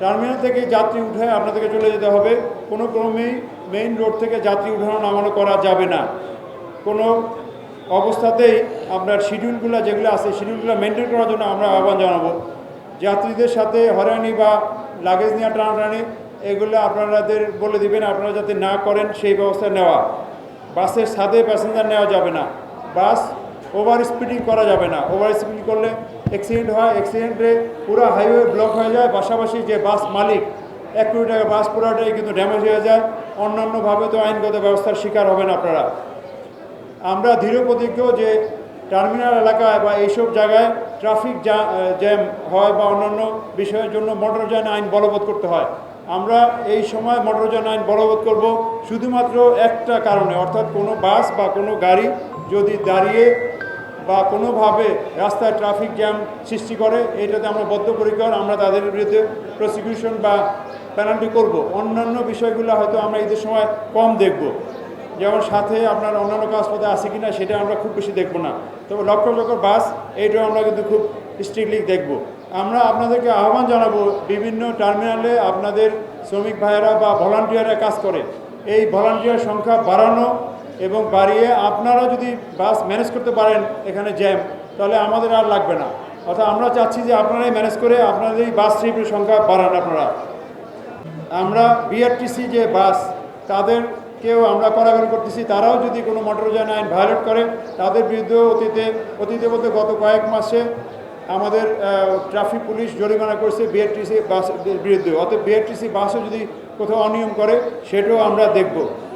Terminal থেকে যাত্রী উঠে আপনাদেরকে চলে যেতে হবে। কোনো ক্রমেই মেইন রোড থেকে যাত্রী উঠানো নামানো করা যাবে না। কোনো অবস্থাতেই আপনার শিডিউলগুলো যেগুলো আছে শিডিউলগুলো মেনটেন করার জন্য আমরা আহ্বান জানাবো। যাত্রীদের সাথে হয়রানি বা লাগেজ নিয়ে টানাটানি এগুলো আপনাদের বলে দিবেন, আপনারা যাতে না করেন সেই ব্যবস্থা নেওয়া। বাসের সাথে প্যাসেঞ্জার নেওয়া যাবে না। বাস ওভার স্পিডিং করা যাবে না। ওভার স্পিডিং করলে অ্যাক্সিডেন্ট হয়, অ্যাক্সিডেন্টে পুরো হাইওয়ে ব্লক হয়ে যায়। পাশাপাশি যে বাস মালিক 1 কোটি টাকা বাস পুরাটাই কিন্তু ড্যামেজ হয়ে যায়। অন্যান্যভাবে তো আইনগত ব্যবস্থার শিকার হবেন আপনারা। আমরা দৃঢ় প্রতিজ্ঞ যে টার্মিনাল এলাকায় বা এইসব জায়গায় ট্রাফিক জ্যাম হয় বা অন্যান্য বিষয়ের জন্য মোটরযান আইন বলবৎ করতে হয়। আমরা এই সময় মোটরযান আইন বলবৎ করব শুধুমাত্র একটা কারণে, অর্থাৎ কোনো বাস বা কোনো গাড়ি যদি দাঁড়িয়ে বা কোনোভাবে রাস্তায় ট্রাফিক জ্যাম সৃষ্টি করে, এটাতে আমরা বদ্ধপরিকর, আমরা তাদের বিরুদ্ধে প্রসিকিউশন বা পেনাল্টি করব। অন্যান্য বিষয়গুলো হয়তো আমরা ঈদের সময় কম দেখব, যেমন সাথে আপনার অন্যান্য কাজপথে আছে কিনা সেটা আমরা খুব বেশি দেখব না। তবে লক্ষ লক্ষ বাস এইটাও আমরা কিন্তু খুব স্ট্রিক্টলি দেখব। আমরা আপনাদেরকে আহ্বান জানাবো, বিভিন্ন টার্মিনালে আপনাদের শ্রমিক ভাইয়েরা বা ভলান্টিয়াররা কাজ করে, এই ভলান্টিয়ার সংখ্যা বাড়ানো এবং বাড়িয়ে আপনারা যদি বাস ম্যানেজ করতে পারেন এখানে জ্যাম, তাহলে আমাদের আর লাগবে না। অর্থাৎ আমরা চাচ্ছি যে আপনারাই ম্যানেজ করে আপনাদের এই বাস ট্রিপের সংখ্যা বাড়ান আপনারা। আমরা বিআরটিসি যে বাস তাদেরকেও আমরা কড়াকড়ি করতেছি, তারাও যদি কোনো মোটরযান আইন ভায়োলেট করে তাদের বিরুদ্ধেও অতীতে বলতে গত কয়েক মাসে আমাদের ট্রাফিক পুলিশ জরিমানা করেছে বিআরটিসি বাসের বিরুদ্ধে। অতএব বিআরটিসি বাসও যদি কোথাও অনিয়ম করে সেটাও আমরা দেখব।